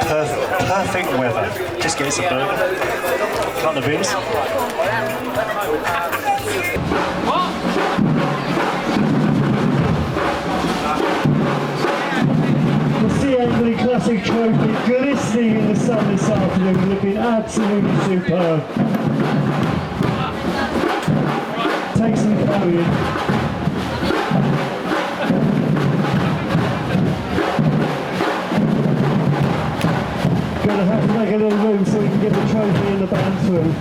Perfect weather. Just get us a burger. Couple of beers. Sea Angling Classic Trophy glistening in the sun this afternoon, looking absolutely superb. Take some carrying. make a little room so we can get the trophy and the band through.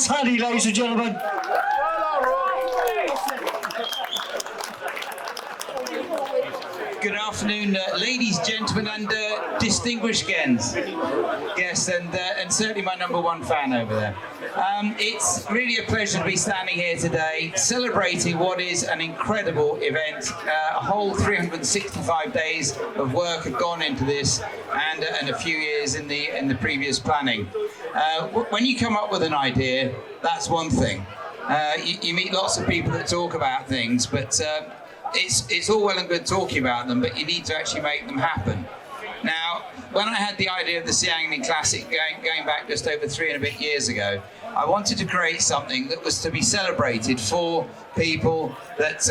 Honey, ladies and gentlemen. Good afternoon, ladies, gentlemen, and distinguished guests, and certainly my #1 fan over there. It's really a pleasure to be standing here today, celebrating what is an incredible event. A whole 365 days of work have gone into this, and a few years in the previous planning. When you come up with an idea, that's one thing. You meet lots of people that talk about things, but it's all well and good talking about them, but you need to actually make them happen. Now, when I had the idea of the Sea Angling Classic going back just over 3 and a bit years ago, I wanted to create something that was to be celebrated for people that,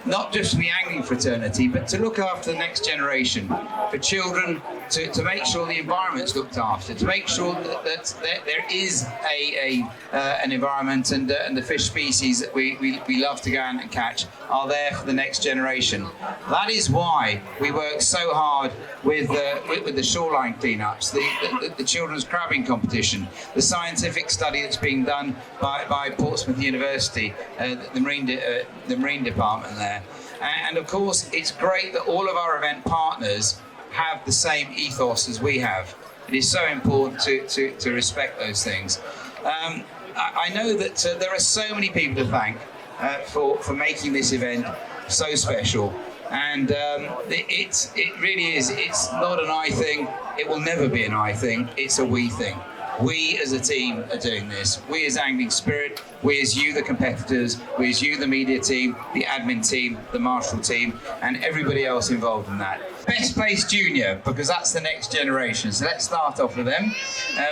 not just for the angling fraternity, but to look after the next generation, for children, to make sure the environment's looked after, to make sure that there is an environment and the fish species that we love to go out and catch are there for the next generation. That is why we work so hard with the shoreline cleanups, the children's crabbing competition, the scientific study that's being done by Portsmouth University, the marine department there. And of course, it's great that all of our event partners have the same ethos as we have. It is so important to respect those things. I know that there are so many people to thank for making this event so special. And it really is, it's not an I thing, it will never be an I thing, it's a we thing. We as a team are doing this. We as Angling Spirit, we as you the competitors, we as you the media team, the admin team, the marshal team, and everybody else involved in that. Best Place Junior, because that's the next generation. So let's start off with them.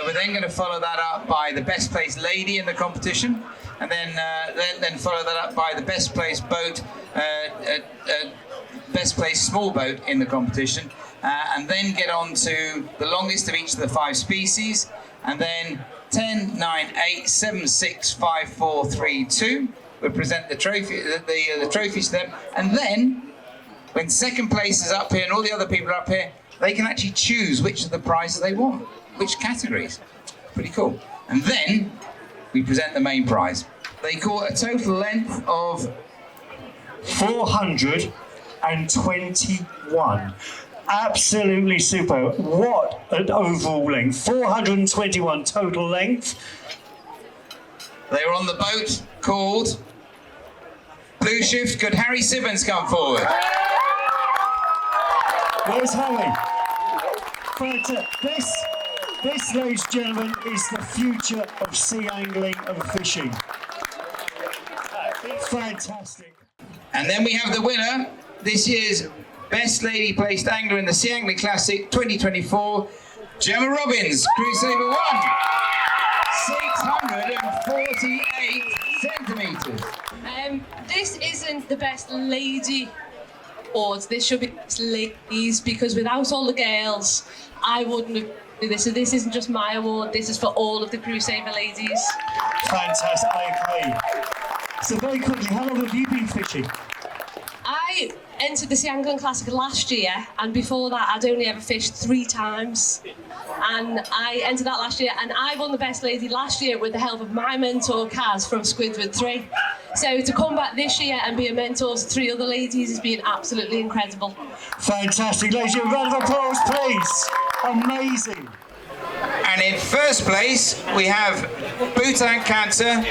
We're then going to follow that up by the Best Place Lady in the competition, and then follow that up by the Best Place Boat, Best Place Small Boat in the competition, and then get on to the longest of each of the 5 species, and then 10, 9, 8, 7, 6, 5, 4, 3, 2. We'll present the trophies to them, and then when second place is up here and all the other people are up here, they can actually choose which of the prizes they want, which categories. Pretty cool. And then we present the main prize. They caught a total length of 421. Absolutely super. What an overall length. 421 total length. They were on the boat called Blue Shift. Could Harry Sibbons come forward? Where's Harry? This, ladies and gentlemen, is the future of sea angling and fishing. Fantastic. And then we have the winner, this year's Best Lady Placed Angler in the Sea Angling Classic 2024, Gemma Robbins, Crusader 1, 648 centimetres. This isn't the Best Lady Awards, this should be Best Ladies, because without all the girls, I wouldn't have done this. So this isn't just my award, this is for all of the Crusader ladies. Fantastic, I agree. So very quickly, how long have you been fishing? I entered the Sea Angling Classic last year, and before that I'd only ever fished 3 times. And I entered that last year, and I won the Best Lady last year with the help of my mentor Kaz from Squidward 3. So to come back this year and be a mentor to 3 other ladies has been absolutely incredible. Fantastic, ladies and gentlemen, round of applause please. Amazing. And in first place we have Bhutan Cancer.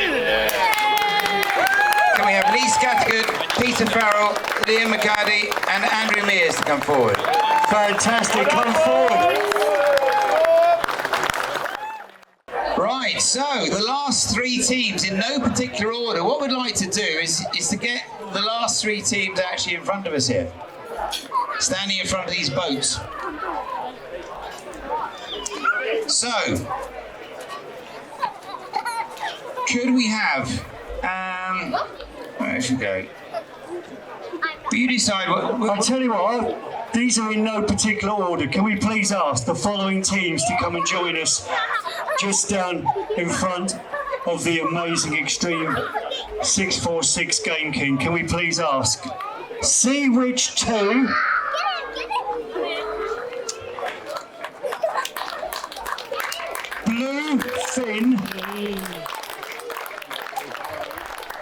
Can we have Lee Scattergood, Peter Farrell, Liam McCarty and Andrew Mears to come forward? Fantastic, come forward. Right, so the last 3 teams in no particular order. What we'd like to do is to get the last three teams actually in front of us here, standing in front of these boats. So, could we have, where should we go? You decide what... I'll tell you what, these are in no particular order. Can we please ask the following teams to come and join us just down in front of the amazing Extreme 646 Game King? Can we please ask? Sea Witch 2. Blue Fin.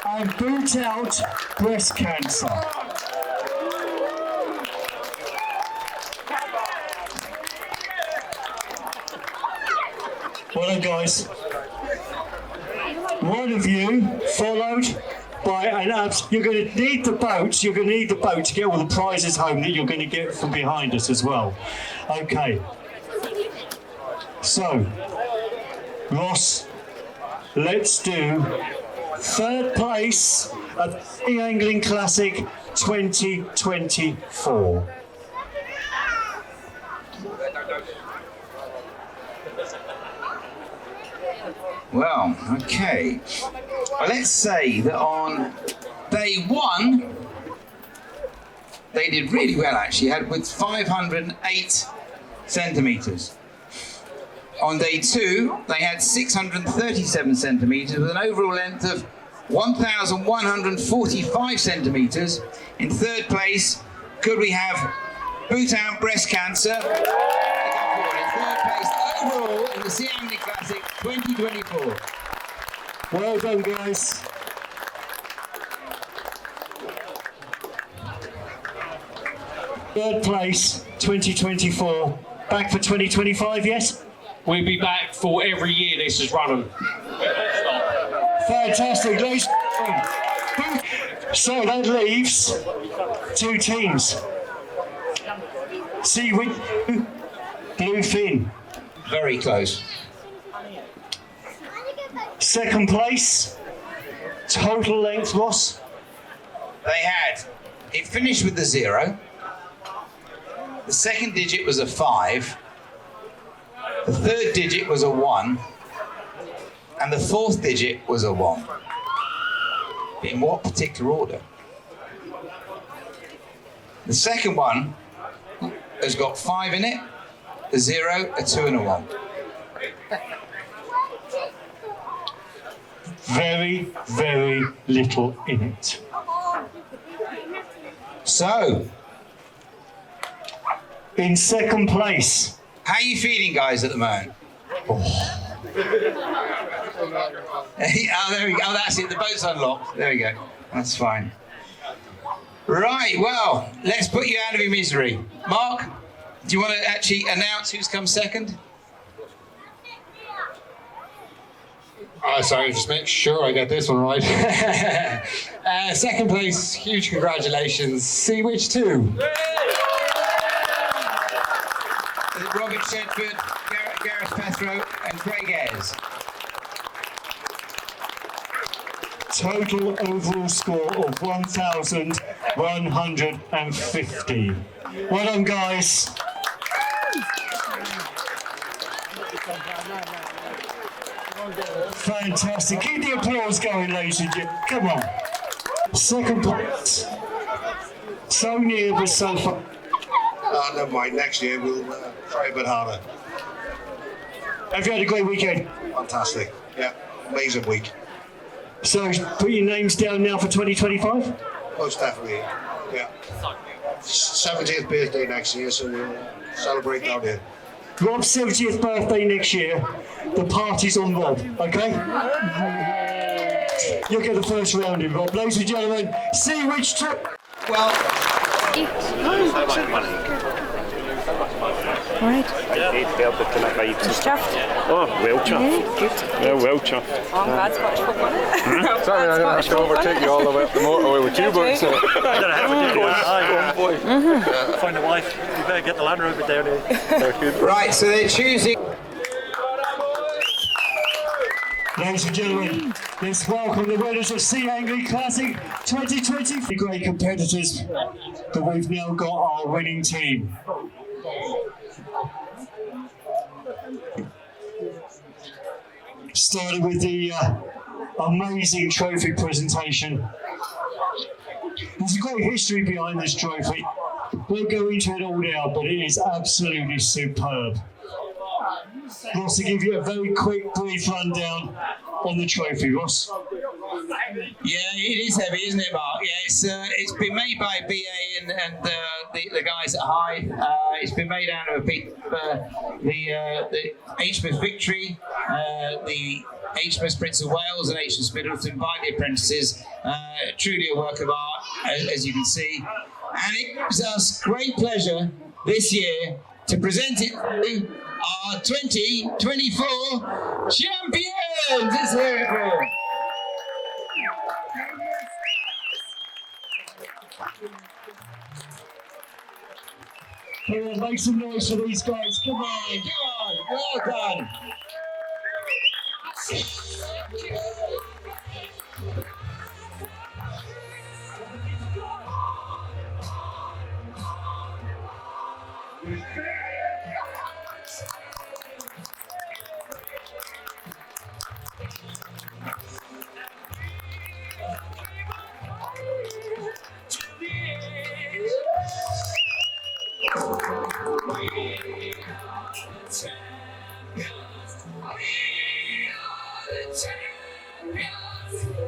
And Boot Out Breast Cancer. Well done, guys. One of you followed by an abs. You're going to need the boat. You're going to need the boat to get all the prizes home that you're going to get from behind us as well. Okay. So, Ross, let's do third place at the Angling Classic 2024. Well, okay. Well, let's say that on day one, they did really well actually, had with 508 centimetres. On day two, they had 637 centimetres with an overall length of 1,145 centimetres. In third place, could we have Boot Out Breast Cancer? In third place overall in the Sea Angling Classic 2024. Well done, guys. Third place, 2024. Back for 2025, yes? We'll be back for every year this is running. Fantastic, ladies. So that leaves two teams. Sea Witch, Blue Fin. Very close. Second place, total length, Ross? They had, it finished with the 0. The second digit was a 5. The third digit was a 1. And the fourth digit was a 1. In what particular order? The second one has got 5 in it, a 0, a 2 and a 1. Very, very little in it. So, in second place. How are you feeling, guys, at the moment? Oh, there we go. Oh, that's it. The boat's unlocked. There we go. That's fine. Right, well, let's put you out of your misery. Mark, do you want to actually announce who's come second? Sorry, just make sure I get this one right. Second place, huge congratulations, Sea Witch 2. Robert Shedford, Gareth Pethrow and Craig Ayres. Total overall score of 1,150. Well done, guys. Fantastic. Keep the applause going, ladies and gentlemen. Come on. Second place. So near, but so far. Never mind. Next year we'll try a bit harder. Have you had a great weekend? Fantastic. Yeah. Amazing week. So, put your names down now for 2025? Most definitely. Yeah. 70th birthday next year, so we'll celebrate down here. Rob's 70th birthday next year. The party's on Rob, okay? You'll get the first round in, Rob. Ladies and gentlemen, Sea Witch 2. Well, Right. Yeah. Just chuffed. Oh, well chuffed. Good. Yeah, well chuffed. Oh, I'm glad Scottish football. Sorry, I'm going to have to overtake you all the way up the motorway with you boats. Find a wife. You better get the Land Rover down here. Right, so they're choosing. Ladies and gentlemen, let's welcome the winners of Sea Angling Classic 2020. The great competitors that we've now got our winning team. Started with the amazing trophy presentation. There's a great history behind this trophy. We'll go into it all now, but it is absolutely superb. Ross, to give you a very quick, brief rundown on the trophy, Ross. Yeah, it is heavy, isn't it, Mark? Yeah, it's been made by BA and the guys at Hyde. It's been made out of the HMS Victory, the HMS Prince of Wales and HMS Middleton by the apprentices. Truly a work of art, as you can see. And it gives us great pleasure this year to present it to our 2024 champions. It's here, Bream. Come on, make some noise for these guys. Come on. Well done.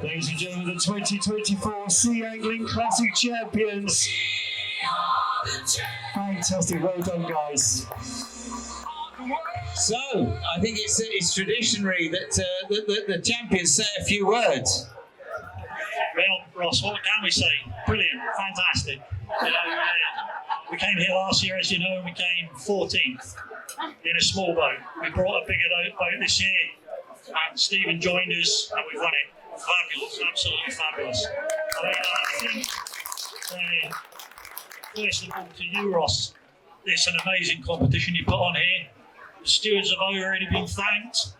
Ladies and gentlemen, the 2024 Sea Angling Classic champions. Fantastic, well done, guys. So, I think it's traditionary that the champions say a few words. Well, Ross, what can we say? Brilliant, fantastic. We came here last year, as you know, and we came 14th in a small boat. We brought a bigger boat this year, and Stephen joined us, and we won it. Fabulous, absolutely fabulous. I think, first of all, to you, Ross, it's an amazing competition you put on here. The stewards have already been thanked.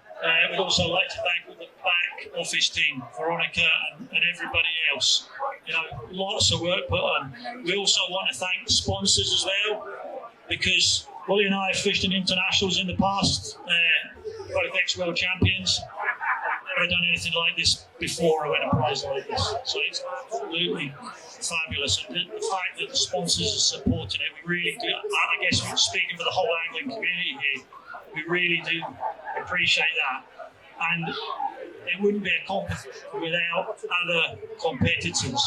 We'd also like to thank the back office team, Veronica and everybody else. You know, lots of work put on. We also want to thank the sponsors as well, because Willie and I have fished in internationals in the past, Qualifex World Champions. Never done anything like this before or win a prize like this. So it's absolutely fabulous. And the fact that the sponsors are supporting it, we really do. I guess we're speaking for the whole angling community here. We really do appreciate that. And it wouldn't be a competition without other competitors.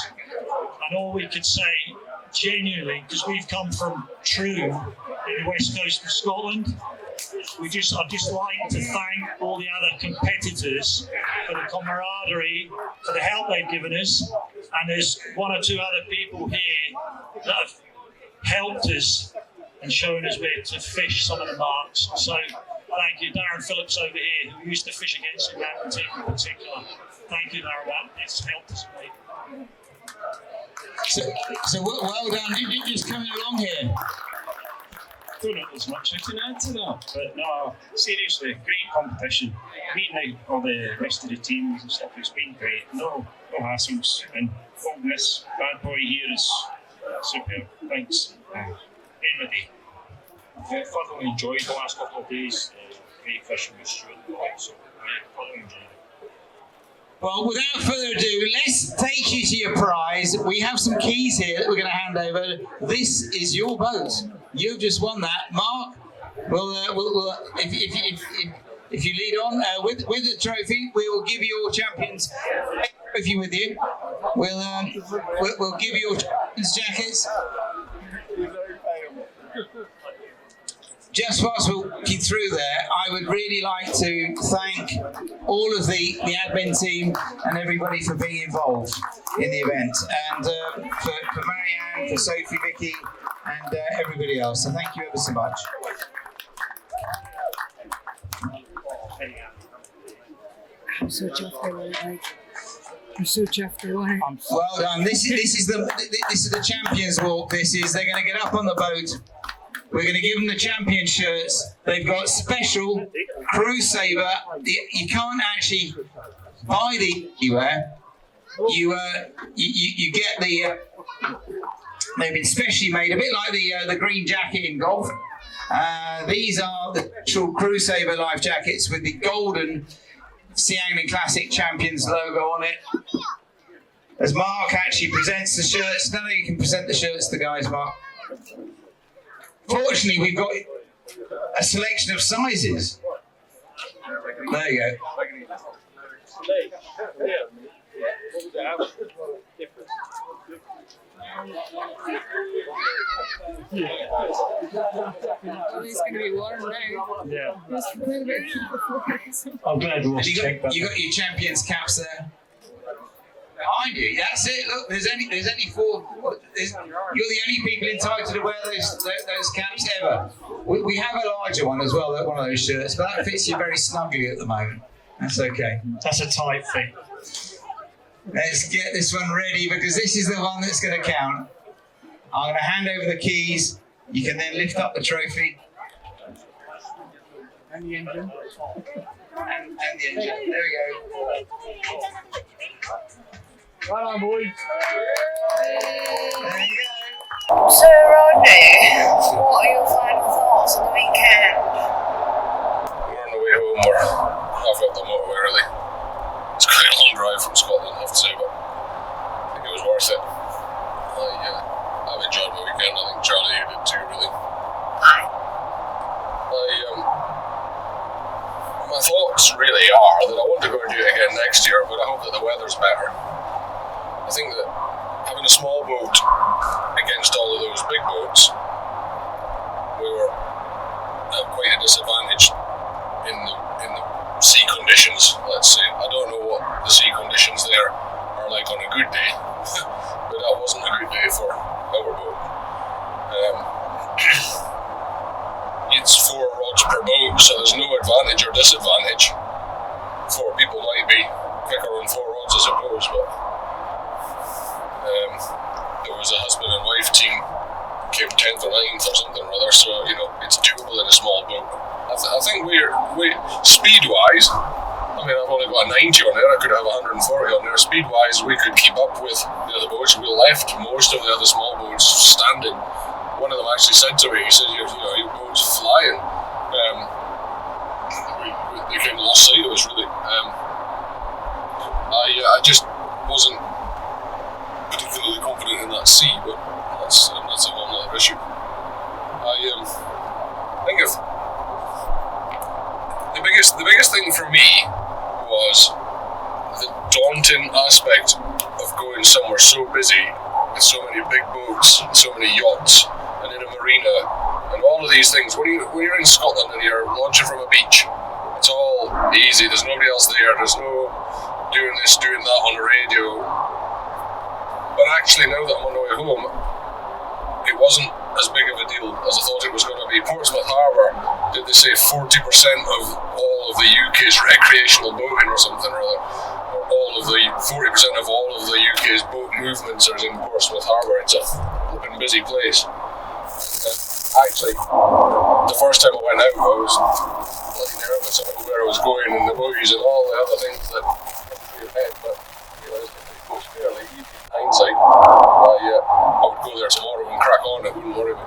And all we could say, genuinely, because we've come from Troon in the west coast of Scotland, I'd just like to thank all the other competitors for the camaraderie, for the help they've given us. And there's one or two other people here that have helped us and shown us where to fish some of the marks. So thank you, Darren Phillips over here, who used to fish against the Mountain team in particular. Thank you, Darren. It's helped us, mate. So well done. You're just coming along here. Don't know as much I can add to that, but no, seriously, great competition. Meeting all the rest of the teams and stuff, it's been great. No hassles, and holding this bad boy here is superb. Thanks, everybody. I've thoroughly enjoyed the last couple of days. Great fishing with Stuart and the like, so I thoroughly enjoyed it. Well, without further ado, let's take you to your prize. We have some keys here that we're going to hand over. This is your boat. You've just won that, Mark. We'll if you lead on with the trophy, we will give you your champions trophy with you. We'll give you your champions jackets. Just whilst we're walking through there, I would really like to thank all of the admin team and everybody for being involved in the event, and for Marianne, for Sophie, Vicky, and everybody else. So thank you ever so much. I'm so chuffed I won it, Mike. I'm so chuffed I won it. Well done. This is the champions walk. They're going to get up on the boat. We're going to give them the champion shirts. They've got special Crusader. You can't actually buy these anywhere. You get the. They've been specially made, a bit like the green jacket in golf. These are the actual Crusader life jackets with the golden Sea Angling Classic Champions logo on it. As Mark actually presents the shirts, now you can present the shirts to the guys, Mark. Fortunately, we've got a selection of sizes. There you go. It's going to be warm now. Yeah. Just a little bit. I'm glad Ross You checked that. got your champions caps there. Behind you, that's it. Look, there's only 4. You're the only people entitled to wear those caps ever. We have a larger one as well, one of those shirts, but that fits you very snugly at the moment. That's okay. That's a tight fit. Let's get this one ready because this is the one that's going to count. I'm going to hand over the keys. You can then lift up the trophy. And the engine. And the engine. There we go. Right on, boys. There you So, Rodney, what are your final thoughts on the weekend? We're on the way home. We're halfway up the motorway, really. It's quite a long drive from Scotland, I have to say, but I think it was worth it. I've enjoyed my weekend. I think Charlie, you did too, really. My thoughts really are that I want to go and do it again next year, but I hope that the weather's better. I think that having a small boat against all of those big boats, we were at quite a disadvantage in the sea conditions, let's say. I don't know what the sea conditions there are like on a good day, but that wasn't a good day for our boat. It's 4 rods per boat, so there's no advantage or disadvantage. 4 people might be quicker on 4 rods, I suppose, but there was a husband and wife team came 10th or 9th or something or other, so it's doable in a small boat. I think we speed-wise, I mean, I've only got a 90 on there, I could have 140 on there. Speed-wise, we could keep up with the other boats. We left most of the other small boats standing. One of them actually said to me, he said, your boat's flying. They kind of lost sight of us, really. I just wasn't particularly confident in that sea, but that's a whole other issue. I think if the biggest thing for me was the daunting aspect of going somewhere so busy with so many big boats and so many yachts and in a marina and all of these things. When you're in Scotland and you're launching from a beach, it's all easy, there's nobody else there, there's no doing this, doing that on the radio. But actually, now that I'm on the way home, it wasn't as big of a deal as I thought it was going to be. Portsmouth Harbour, did they say 40% of all of the UK's recreational boating or something or other? Or 40% of all of the UK's boat movements are in Portsmouth Harbour. It's a flipping busy place. Actually, the first time I went out, I was bloody nervous about where I was going and the buoys and all the other things that you had, but it's fairly easy in hindsight. I would go there tomorrow and crack on, it wouldn't worry me.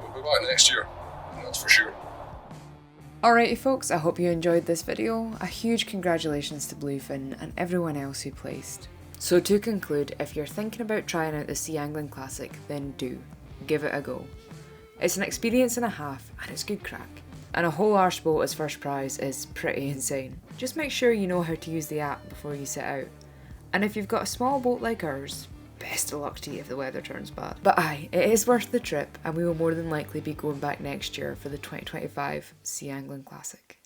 We'll be back next year, that's for sure. Alrighty folks, I hope you enjoyed this video. A huge congratulations to Bluefin and everyone else who placed. So to conclude, if you're thinking about trying out the Sea Angling Classic, then do. Give it a go. It's an experience and a half, and it's good crack. And a whole arse boat as first prize is pretty insane. Just make sure you know how to use the app before you set out. And if you've got a small boat like ours, best of luck to you if the weather turns bad. But aye, it is worth the trip, and we will more than likely be going back next year for the 2025 Sea Angling Classic.